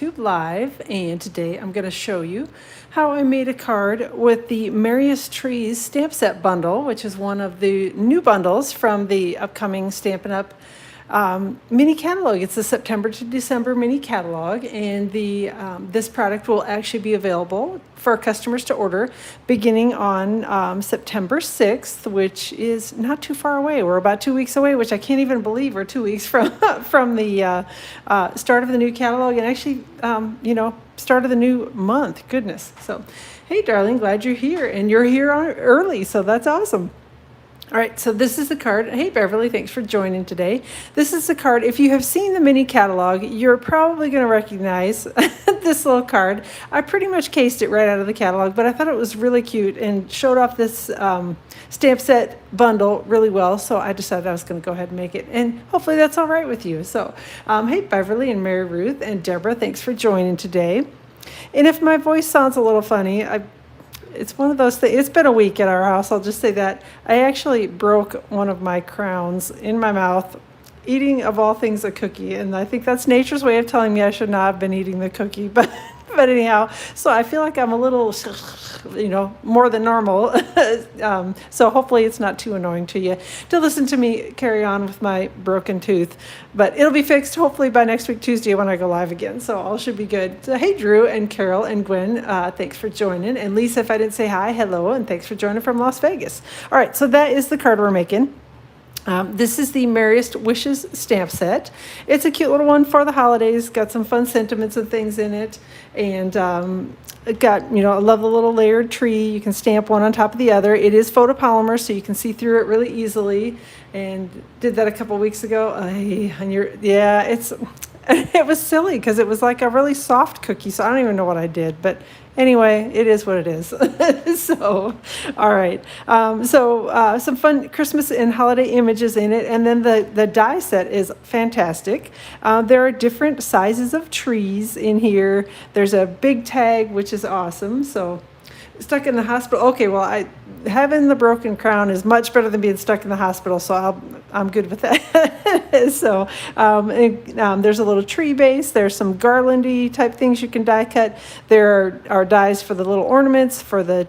YouTube Live, and today I'm going to show you how I made a card with the Merriest Trees stamp set bundle, which is one of the new bundles from the upcoming Stampin' Up! Mini catalog. It's the September to December mini catalog, and this product will actually be available for customers to order beginning on September 6th, which is not too far away. We're about 2 weeks away, which I can't even believe we're 2 weeks from from the start of the new catalog, and actually, start of the new month. Goodness. So, hey, darling, glad you're here, and you're here early, so that's awesome. All right, so this is the card. Hey, Beverly, thanks for joining today. This is the card. If you have seen the mini catalog, you're probably going to recognize this little card. I pretty much cased it right out of the catalog, but I thought it was really cute and showed off this stamp set bundle really well, so I decided I was going to go ahead and make it, and hopefully that's all right with you. So, hey, Beverly and Mary Ruth and Deborah, thanks for joining today. And if my voice sounds a little funny, it's one of those things. It's been a week at our house, I'll just say that. I actually broke one of my crowns in my mouth, eating, of all things, a cookie. And I think that's nature's way of telling me I should not have been eating the cookie. But anyhow, so I feel like I'm a little, more than normal. So hopefully it's not too annoying to you to listen to me carry on with my broken tooth. But it'll be fixed hopefully by next week, Tuesday, when I go live again. So all should be good. So hey, Drew and Carol and Gwen, thanks for joining. And Lisa, if I didn't say hi, hello, and thanks for joining from Las Vegas. All right, so that is the card we're making. This is the Merriest Wishes stamp set. It's a cute little one for the holidays. Got some fun sentiments and things in it. And it got, I love the little layered tree. You can stamp one on top of the other. It is photopolymer, so you can see through it really easily. And did that a couple weeks ago. It was silly because it was like a really soft cookie, so I don't even know what I did. But anyway, it is what it is. So, all right. Some fun Christmas and holiday images in it. And then the die set is fantastic. There are different sizes of trees in here. There's a big tag, which is awesome. So, stuck in the hospital. Okay, well, having the broken crown is much better than being stuck in the hospital, so I'm good with that. So there's a little tree base. There's some garlandy type things you can die cut. There are dies for the little ornaments, for the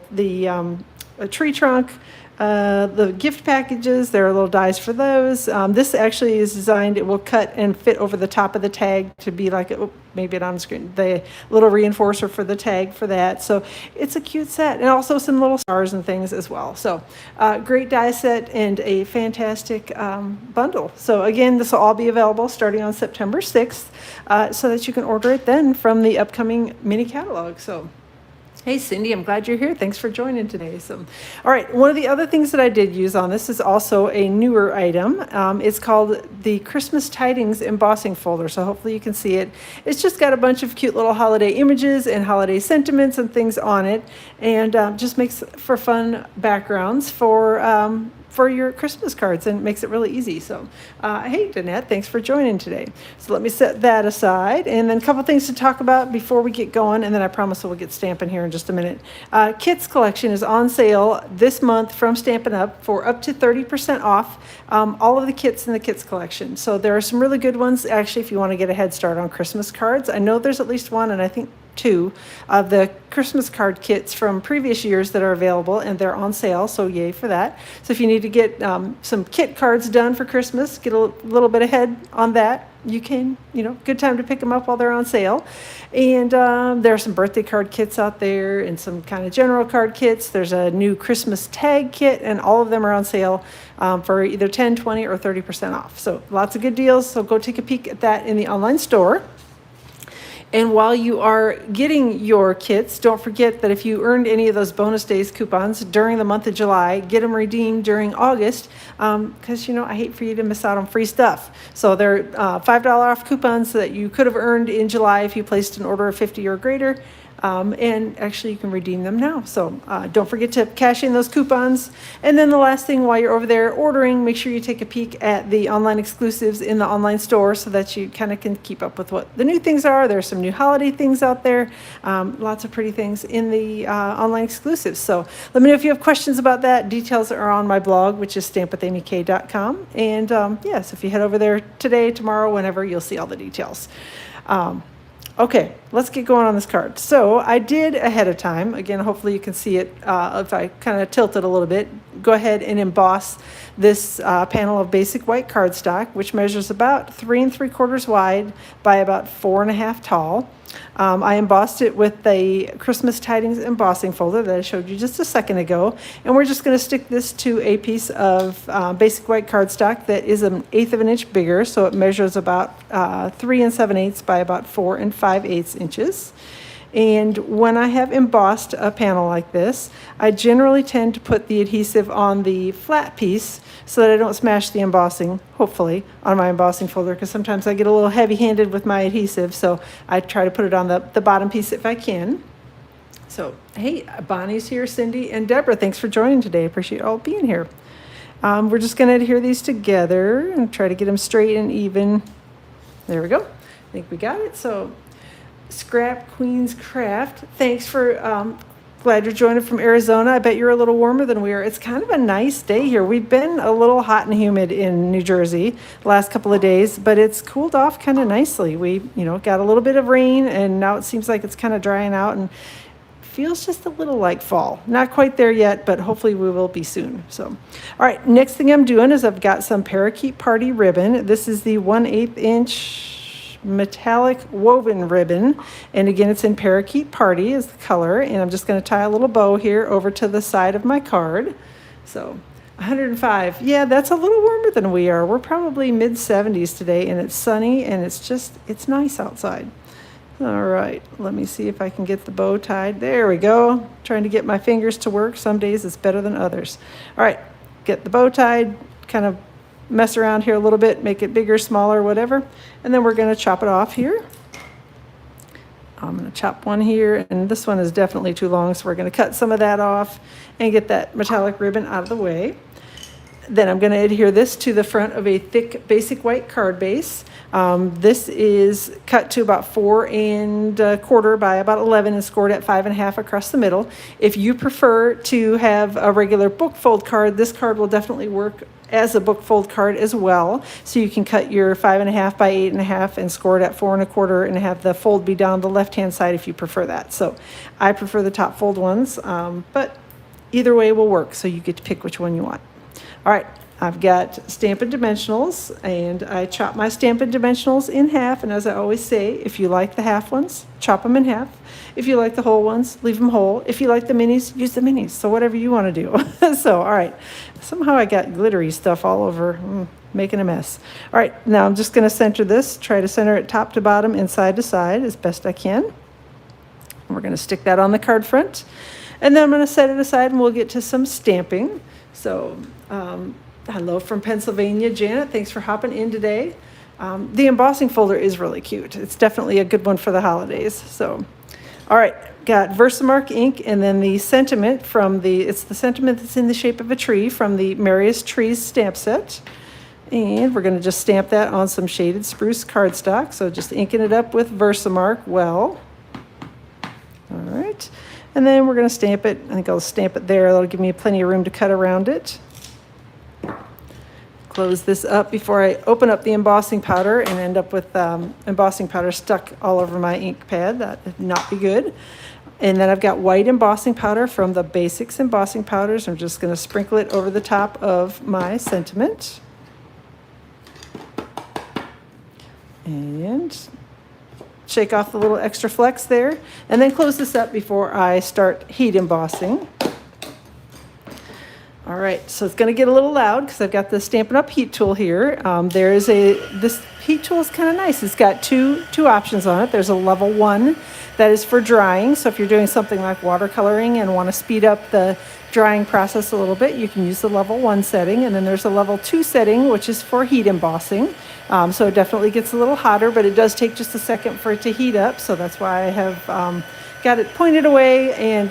tree trunk. The gift packages, there are little dies for those. This actually is designed, it will cut and fit over the top of the tag to be like, maybe it on the screen, the little reinforcer for the tag for that. So it's a cute set, and also some little stars and things as well. So great die set and a fantastic bundle. So again, this will all be available starting on September 6th so that you can order it then from the upcoming mini catalog. So hey, Cindy, I'm glad you're here. Thanks for joining today. So, all right, one of the other things that I did use on this is also a newer item. It's called the Christmas Tidings embossing folder, so hopefully you can see it. It's just got a bunch of cute little holiday images and holiday sentiments and things on it, and just makes for fun backgrounds for your Christmas cards, and makes it really easy. So, hey, Danette, thanks for joining today. So let me set that aside, and then a couple things to talk about before we get going, and then I promise we'll get Stampin' here in just a minute. Kits collection is on sale this month from Stampin' Up! For up to 30% off all of the kits in the kits collection. So there are some really good ones, actually, if you want to get a head start on Christmas cards. I know there's at least one, and I think two of the Christmas card kits from previous years that are available, and they're on sale, so yay for that. So if you need to get some kit cards done for Christmas, get a little bit ahead on that, you can, good time to pick them up while they're on sale. And there are some birthday card kits out there and some kind of general card kits. There's a new Christmas tag kit, and all of them are on sale for either 10, 20, or 30% off. So lots of good deals, so go take a peek at that in the online store. And while you are getting your kits, don't forget that if you earned any of those bonus days coupons during the month of July, get them redeemed during August, because, I hate for you to miss out on free stuff. So they're $5 off coupons that you could have earned in July if you placed an order of 50 or greater. And actually you can redeem them now. So don't forget to cash in those coupons. And then the last thing, while you're over there ordering, make sure you take a peek at the online exclusives in the online store so that you kind of can keep up with what the new things are. There's some new holiday things out there, lots of pretty things in the online exclusives. So let me know if you have questions about that. Details are on my blog, which is stampwithamyk.com. And yes, if you head over there today, tomorrow, whenever, you'll see all the details. Okay, let's get going on this card. So I did ahead of time, again, hopefully you can see it if I kind of tilt it a little bit, go ahead and emboss this panel of basic white cardstock, which measures about 3 3/4 wide by about 4 1/2 tall. I embossed it with the Christmas Tidings embossing folder that I showed you just a second ago. And we're just going to stick this to a piece of basic white cardstock that is 1/8 of an inch bigger. So it measures about 3 7/8 by about 4 5/8 inches. And when I have embossed a panel like this, I generally tend to put the adhesive on the flat piece so that I don't smash the embossing, hopefully, on my embossing folder, because sometimes I get a little heavy-handed with my adhesive, so I try to put it on the bottom piece if I can. So, hey, Bonnie's here, Cindy, and Deborah, thanks for joining today. I appreciate all being here. We're just going to adhere these together and try to get them straight and even. There we go. I think we got it. So, Scrap Queen's Craft, thanks for glad you're joining from Arizona. I bet you're a little warmer than we are. It's kind of a nice day here. We've been a little hot and humid in New Jersey the last couple of days, but it's cooled off kind of nicely. We, got a little bit of rain, and now it seems like it's kind of drying out and feels just a little like fall. Not quite there yet, but hopefully we will be soon. So, all right, next thing I'm doing is I've got some Parakeet Party ribbon. This is the 1/8 inch metallic woven ribbon, and again it's in Parakeet Party is the color, and I'm just going to tie a little bow here over to the side of my card. So 105, yeah, that's a little warmer than we are. We're probably mid 70s today, and it's sunny, and it's nice outside. All right, let me see if I can get the bow tied. There we go. Trying to get my fingers to work. Some days it's better than others. All right, get the bow tied, kind of mess around here a little bit, make it bigger, smaller, whatever. And then we're going to chop it off here. I'm going to chop one here, and this one is definitely too long, so we're going to cut some of that off and get that metallic ribbon out of the way. Then I'm going to adhere this to the front of a thick basic white card base. This is cut to about 4 1/4 by about 11 and scored at 5 1/2 across the middle. If you prefer to have a regular book fold card, this card will definitely work as a book fold card as well. So you can cut your 5 1/2 by 8 1/2 and score it at 4 1/4 and have the fold be down the left-hand side if you prefer that. So I prefer the top fold ones, but either way will work. So you get to pick which one you want. All right, I've got Stampin' Dimensionals, and I chop my Stampin' Dimensionals in half. And as I always say, if you like the half ones, chop them in half. If you like the whole ones, leave them whole. If you like the minis, use the minis. So whatever you want to do. So, all right. Somehow I got glittery stuff all over, making a mess. All right, now I'm just going to center this, try to center it top to bottom and side to side as best I can. And we're going to stick that on the card front. And then I'm going to set it aside, and we'll get to some stamping. So, hello from Pennsylvania, Janet. Thanks for hopping in today. The embossing folder is really cute. It's definitely a good one for the holidays. So, all right, got Versamark ink, and then the sentiment from it's the sentiment that's in the shape of a tree from the Merriest Trees stamp set. And we're going to just stamp that on some shaded spruce cardstock. So just inking it up with Versamark well. All right. And then we're going to stamp it. I think I'll stamp it there. That'll give me plenty of room to cut around it. Close this up before I open up the embossing powder and end up with embossing powder stuck all over my ink pad. That would not be good. And then I've got white embossing powder from the Basics embossing powders. I'm just going to sprinkle it over the top of my sentiment. And shake off the little extra flex there, and then close this up before I start heat embossing. All right, so it's going to get a little loud because I've got the Stampin' Up! Heat tool here. This heat tool is kind of nice. It's got two options on it. There's a level 1 that is for drying. So if you're doing something like watercoloring and want to speed up the drying process a little bit, you can use the level 1 setting. And then there's a level 2 setting, which is for heat embossing. So it definitely gets a little hotter, but it does take just a second for it to heat up. So that's why I have got it pointed away and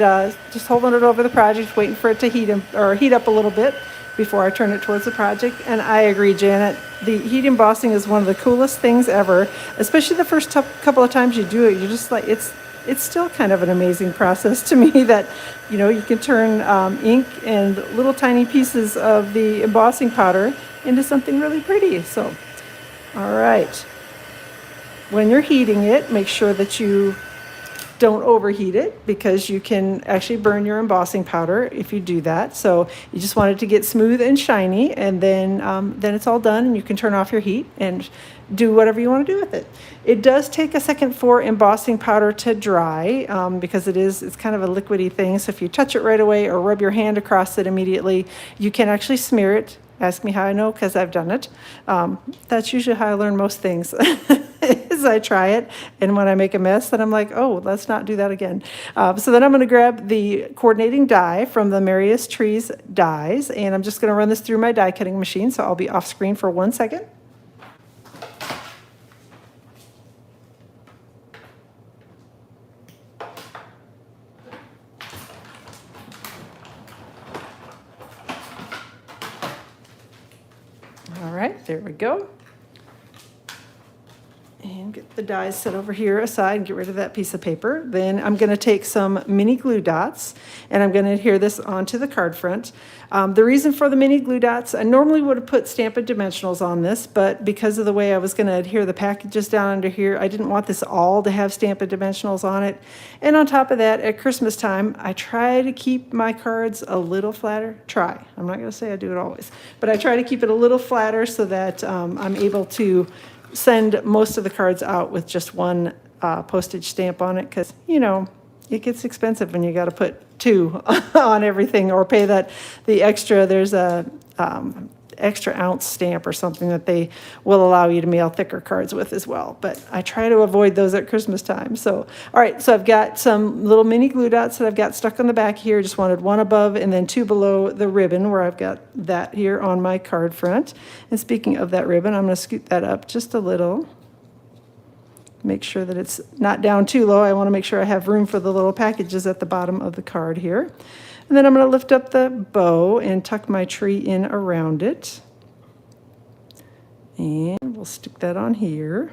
just holding it over the project, waiting for it to heat up a little bit before I turn it towards the project. And I agree, Janet, the heat embossing is one of the coolest things ever, especially the first couple of times you do it. You're just like, it's still kind of an amazing process to me that, you can turn ink and little tiny pieces of the embossing powder into something really pretty. So, all right. when you're heating it, make sure that you don't overheat it because you can actually burn your embossing powder if you do that. So you just want it to get smooth and shiny, and then it's all done and you can turn off your heat and do whatever you want to do with it. It does take a second for embossing powder to dry because it's kind of a liquidy thing. So if you touch it right away or rub your hand across it immediately, you can actually smear it. Ask me how I know, because I've done it. That's usually how I learn most things. Is I try it, and when I make a mess, then I'm like, oh, let's not do that again. So then I'm going to grab the coordinating die from the Merriest Trees dies, and I'm just going to run this through my die cutting machine, so I'll be off screen for 1 second. All right, there we go. And get the dies set over here aside, get rid of that piece of paper. Then I'm going to take some mini glue dots and I'm going to adhere this onto the card front. The reason for the mini glue dots, I normally would have put Stampin' dimensionals on this, but because of the way I was going to adhere the packages down under here, I didn't want this all to have Stampin' dimensionals on it. And on top of that, at Christmas time, I try to keep my cards a little flatter. Try. I'm not going to say I do it always, but I try to keep it a little flatter so that I'm able to send most of the cards out with just one postage stamp on it, because it gets expensive when you got to put two on everything, or pay the extra. There's a extra ounce stamp or something that they will allow you to mail thicker cards with as well, but I try to avoid those at Christmas time. So all right, so I've got some little mini glue dots that I've got stuck on the back here. Just wanted one above and then two below the ribbon where I've got that here on my card front. And speaking of that ribbon, I'm going to scoot that up just a little, make sure that it's not down too low. I want to make sure I have room for the little packages at the bottom of the card here. And then I'm going to lift up the bow and tuck my tree in around it. And we'll stick that on here.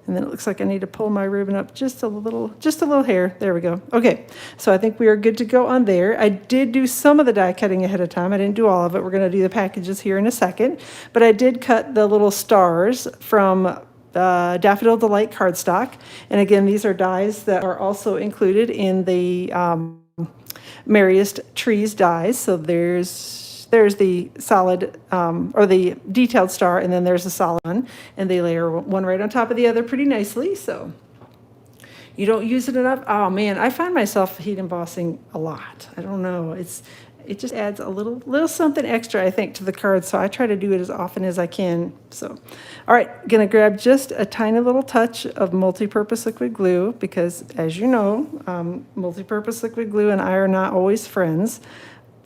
And then it looks like I need to pull my ribbon up just a little hair. There we go. Okay, so I think we are good to go on there. I did do some of the die cutting ahead of time. I didn't do all of it. We're going to do the packages here in a second. But I did cut the little stars from Daffodil Delight cardstock. And again, these are dies that are also included in the Merriest Trees dies. So there's the solid or the detailed star, and then there's a solid one, and they layer one right on top of the other pretty nicely. So you don't use it enough. Oh man, I find myself heat embossing a lot. I don't know. It just adds a little something extra, I think, to the card. So I try to do it as often as I can. So, all right, gonna grab just a tiny little touch of multi-purpose liquid glue because, as you know, multi-purpose liquid glue and I are not always friends.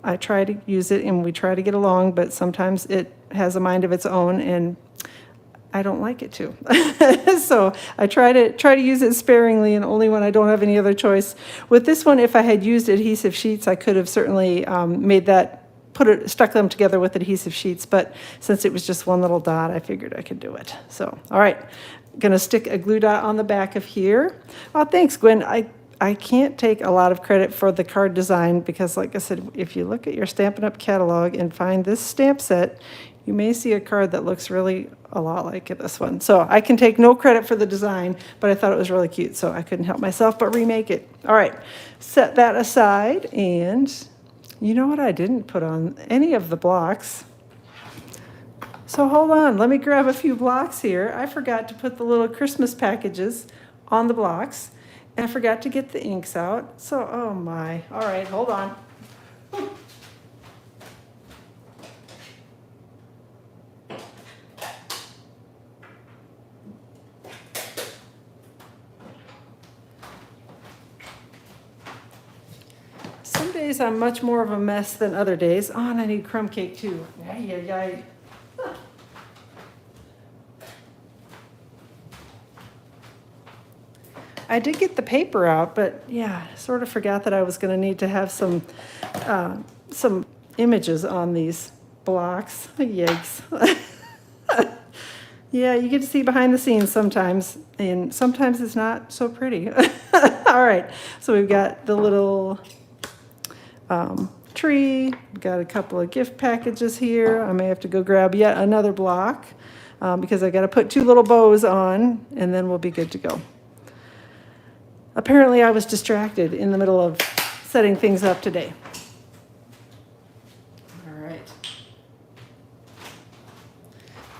I try to use it and we try to get along, but sometimes it has a mind of its own and I don't like it to. So I try to use it sparingly and only when I don't have any other choice. With this one, if I had used adhesive sheets, I could have certainly stuck them together with adhesive sheets, but since it was just one little dot, I figured I could do it. So, all right, gonna stick a glue dot on the back of here. Oh, thanks, Gwen. I can't take a lot of credit for the card design because, like I said, if you look at your Stampin' Up! Catalog and find this stamp set, you may see a card that looks really a lot like this one. So I can take no credit for the design, but I thought it was really cute, so I couldn't help myself but remake it. All right, set that aside, and you know what? I didn't put on any of the blocks. So hold on, let me grab a few blocks here. I forgot to put the little Christmas packages on the blocks, and I forgot to get the inks out. So, oh my. All right, hold on. Some days I'm much more of a mess than other days. Oh, and I need crumb cake too. Yay. I did get the paper out, but yeah, I sort of forgot that I was going to need to have some images on these blocks. Yikes. Yeah, you get to see behind the scenes sometimes, and sometimes it's not so pretty. All right, so we've got the little tree. We've got a couple of gift packages here. I may have to go grab yet another block. because I got to put 2 little bows on, and then we'll be good to go. Apparently I was distracted in the middle of setting things up today. All right.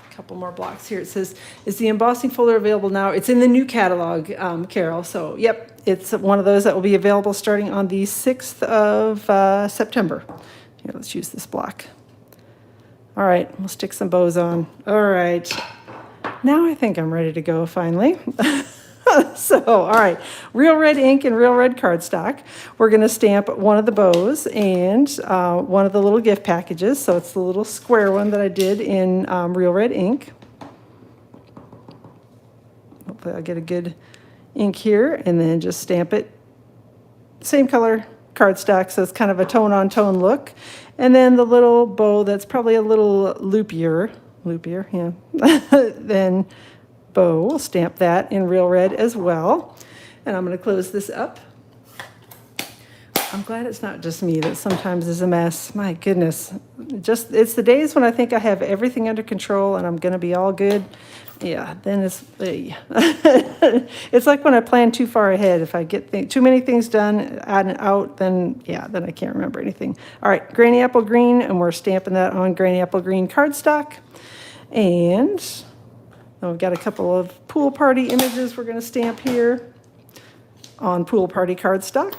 A couple more blocks here. It says, is the embossing folder available now? It's in the new catalog, Carol. So, yep, it's one of those that will be available starting on the 6th of September. Here, let's use this block. All right, we'll stick some bows on. All right. Now I think I'm ready to go finally. So, all right, real red ink and real red cardstock. We're going to stamp one of the bows and one of the little gift packages. So it's the little square one that I did in real red ink. Hopefully I'll get a good ink here, and then just stamp it. Same color cardstock, so it's kind of a tone-on-tone look. And then the little bow that's probably a little loopier, yeah, then bow, we'll stamp that in real red as well. And I'm going to close this up. I'm glad it's not just me that sometimes is a mess. My goodness. It's the days when I think I have everything under control and I'm going to be all good. Yeah, then it's it's like when I plan too far ahead. If I get too many things done out, then I can't remember anything. All right, Granny Apple Green, and we're stamping that on Granny Apple Green cardstock. And then we've got a couple of pool party images we're going to stamp here on pool party cardstock.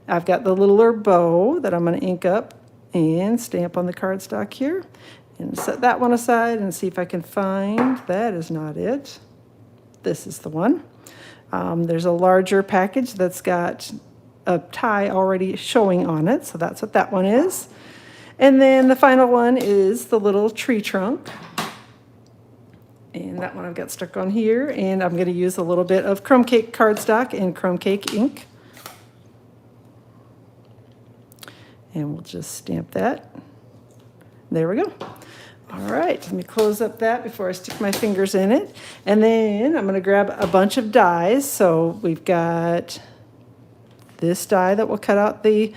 I've got the littler bow that I'm going to ink up and stamp on the cardstock here. And set that one aside and see if I can find, that is not it. This is the one. There's a larger package that's got a tie already showing on it, so that's what that one is. And then the final one is the little tree trunk. And that one I've got stuck on here, and I'm going to use a little bit of crumb cake cardstock and crumb cake ink. And we'll just stamp that. There we go. All right, let me close up that before I stick my fingers in it. And then I'm going to grab a bunch of dies. So we've got this die that will cut out the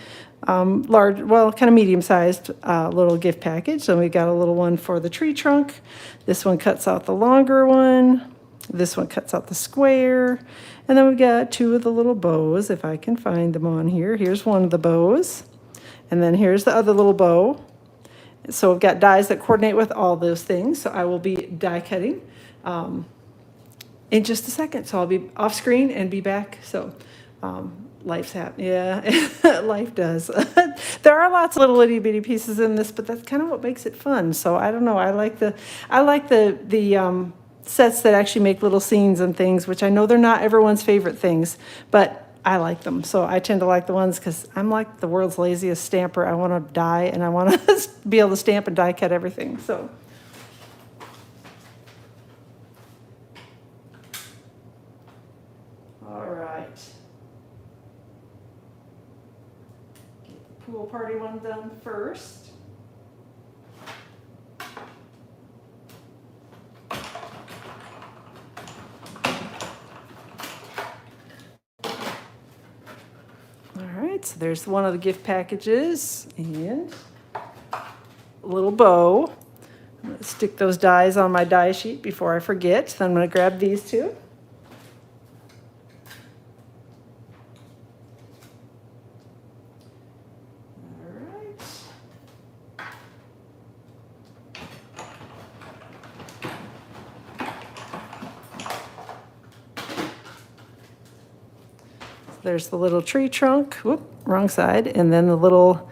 large, well, kind of medium-sized little gift package. And we got a little one for the tree trunk. This one cuts out the longer one. This one cuts out the square. And then we've got 2 of the little bows, if I can find them on here. Here's one of the bows. And then here's the other little bow. So I've got dies that coordinate with all those things. So I will be die cutting in just a second. So I'll be off screen and be back. So life's happening. Yeah, life does. There are lots of little itty bitty pieces in this, but that's kind of what makes it fun. So I don't know. I like the sets that actually make little scenes and things, which I know they're not everyone's favorite things, but I like them. So I tend to like the ones because I'm like the world's laziest stamper. I want to die and I want to be able to stamp and die cut everything. So. All right. Get the pool party one done first. So there's one of the gift packages and a little bow. I'm going to stick those dies on my die sheet before I forget. Then I'm going to grab these 2. All right. There's the little tree trunk, whoop, wrong side, and then the little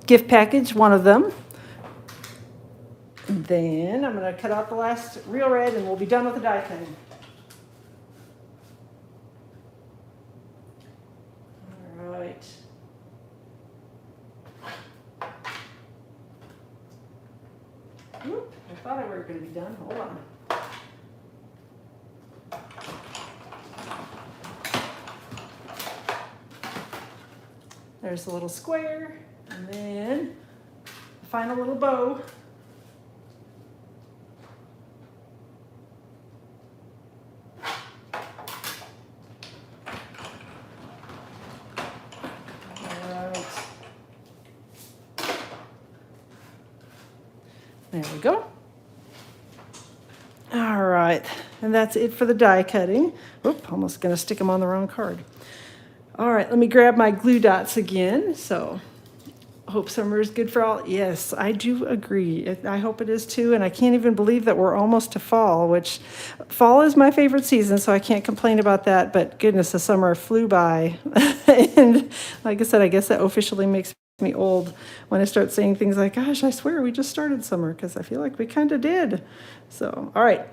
gift package, one of them. And then I'm going to cut out the last real red and we'll be done with the die cutting. All right. Whoop, I thought I were going to be done. Hold on. There's the little square, and then the final little bow. All right. There we go. right, and that's it for the die cutting. Oop, almost gonna stick them on the wrong card. All right, let me grab my glue dots again. So, hope summer is good for all. Yes, I do agree. I hope it is too, and I can't even believe that we're almost to fall, which fall is my favorite season, so I can't complain about that, but goodness, the summer flew by. And like I said, I guess that officially makes me old when I start saying things like, gosh, I swear we just started summer, because I feel like we kind of did. So, all right.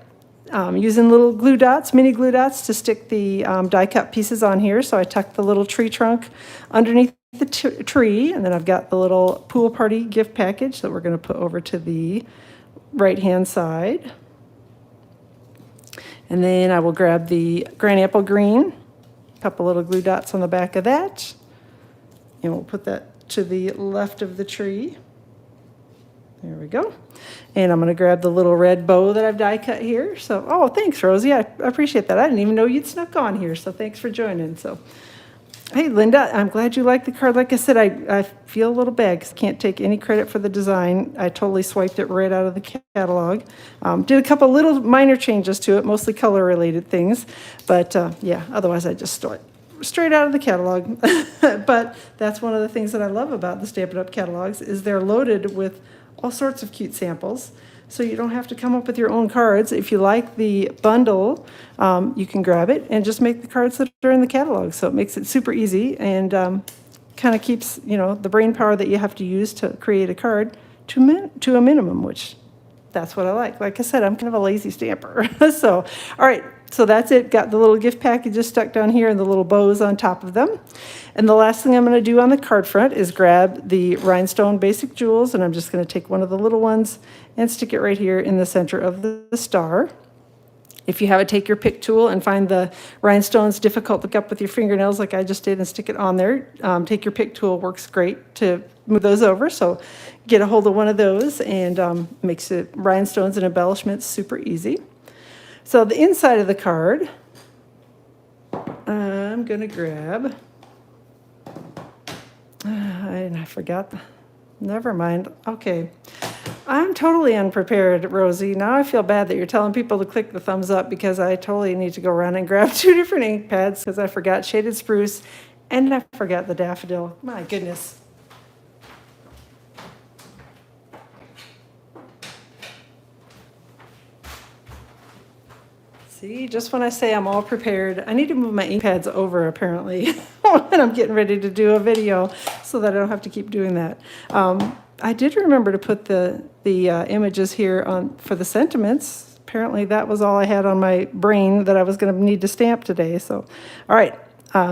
Using little glue dots, mini glue dots to stick the die cut pieces on here. So I tucked the little tree trunk underneath the tree, and then I've got the little pool party gift package that we're going to put over to the right-hand side. And then I will grab the granny apple green, a couple little glue dots on the back of that, and we'll put that to the left of the tree. There we go. And I'm going to grab the little red bow that I've die cut here. So, oh, thanks, Rosie. I appreciate that. I didn't even know you'd snuck on here, so thanks for joining. So, hey, Linda, I'm glad you like the card. Like I said, I feel a little bad because I can't take any credit for the design. I totally swiped it right out of the catalog. Did a couple little minor changes to it, mostly color-related things. But, yeah, otherwise I just stole it straight out of the catalog. But that's one of the things that I love about the Stampin' Up! Catalogs is they're loaded with all sorts of cute samples, so you don't have to come up with your own cards. If you like the bundle, you can grab it and just make the cards that are in the catalog. So it makes it super easy and kind of keeps, you know, the brain power that you have to use to create a card to a minimum, which that's what I like. Like I said, I'm kind of a lazy stamper. So, all right. So that's it. Got the little gift packages stuck down here and the little bows on top of them. And the last thing I'm going to do on the card front is grab the rhinestone basic jewels, and I'm just going to take one of the little ones and stick it right here in the center of the star. If you have a take your pick tool and find the rhinestones difficult to pick up with your fingernails like I just did and stick it on there, take your pick tool works great to move those over. So get a hold of one of those, and makes it rhinestones and embellishments super easy. So the inside of the card, I'm going to grab, and I forgot, never mind. Okay, I'm totally unprepared, Rosie. Now I feel bad that you're telling people to click the thumbs up because I totally need to go around and grab 2 different ink pads because I forgot Shaded Spruce and I forgot the Daffodil. My goodness. See, just when I say I'm all prepared, I need to move my ink pads over apparently when I'm getting ready to do a video so that I don't have to keep doing that. I did remember to put the images here on for the sentiments. Apparently that was all I had on my brain that I was going to need to stamp today. So, all right,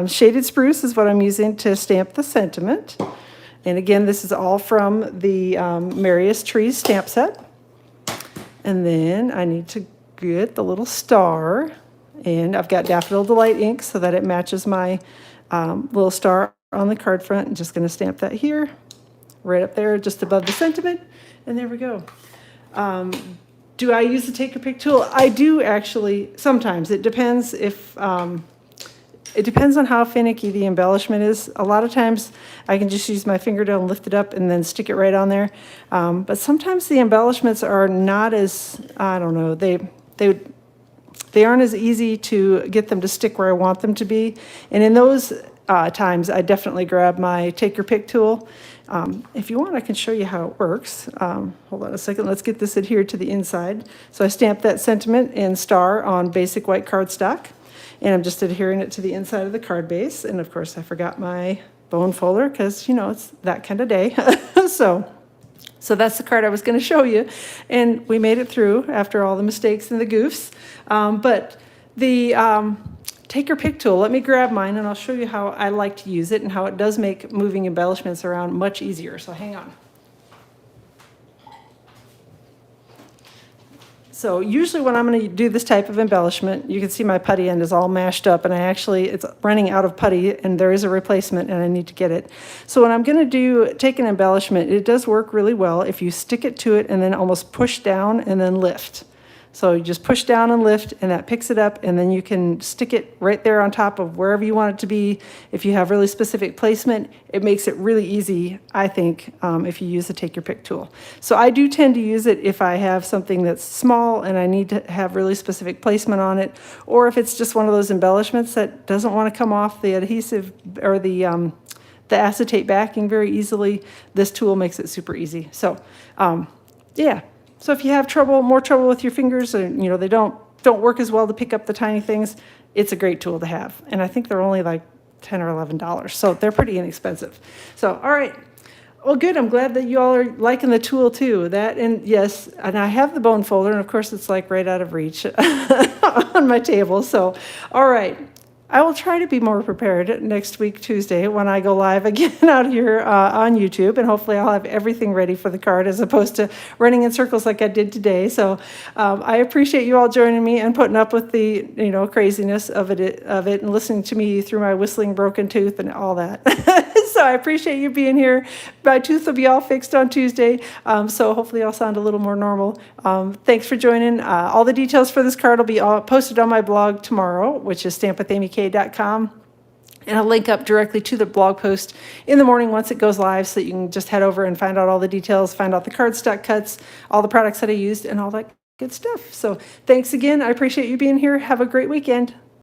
Shaded Spruce is what I'm using to stamp the sentiment. And again, this is all from the Merriest Trees stamp set. And then I need to get the little star, and I've got Daffodil Delight ink so that it matches my little star on the card front. I'm just going to stamp that here, right up there, just above the sentiment, and there we go. Do I use the take or pick tool? I do actually. Sometimes it depends if it depends on how finicky the embellishment is. A lot of times I can just use my fingernail and lift it up and then stick it right on there. But sometimes the embellishments are not as, I don't know, they aren't as easy to get them to stick where I want them to be. And in those times, I definitely grab my take your pick tool. If you want, I can show you how it works. Hold on a second. Let's get this adhered to the inside. So I stamped that sentiment and star on basic white cardstock, and I'm just adhering it to the inside of the card base. And of course, I forgot my bone folder because, you know, it's that kind of day. So that's the card I was going to show you, and we made it through after all the mistakes and the goofs. But the take your pick tool, let me grab mine and I'll show you how I like to use it and how it does make moving embellishments around much easier. So hang on. So usually when I'm going to do this type of embellishment, you can see my putty end is all mashed up, and it's running out of putty, and there is a replacement and I need to get it. So when I'm going to take an embellishment, it does work really well if you stick it to it and then almost push down and then lift. So you just push down and lift, and that picks it up, and then you can stick it right there on top of wherever you want it to be. If you have really specific placement, it makes it really easy, I think, if you use the Take Your Pick tool. So I do tend to use it if I have something that's small and I need to have really specific placement on it, or if it's just one of those embellishments that doesn't want to come off the adhesive or the acetate backing very easily. This tool makes it super easy. So, yeah. So if you have more trouble with your fingers, or they don't work as well to pick up the tiny things, it's a great tool to have. And I think they're only like $10 or $11, so they're pretty inexpensive. So, all right. Well, good. I'm glad that you all are liking the tool too. That, and yes, and I have the bone folder, and of course it's like right out of reach on my table. So, all right. I will try to be more prepared next week, Tuesday, when I go live again out here on YouTube, and hopefully I'll have everything ready for the card as opposed to running in circles like I did today. So I appreciate you all joining me and putting up with the craziness of it and listening to me through my whistling broken tooth and all that. So I appreciate you being here. My tooth will be all fixed on Tuesday, so hopefully I'll sound a little more normal. Thanks for joining. All the details for this card will be all posted on my blog tomorrow, which is stampwithamyk.com. And I'll link up directly to the blog post in the morning once it goes live, so that you can just head over and find out all the details, find out the cardstock cuts, all the products that I used, and all that good stuff. So thanks again. I appreciate you being here. Have a great weekend.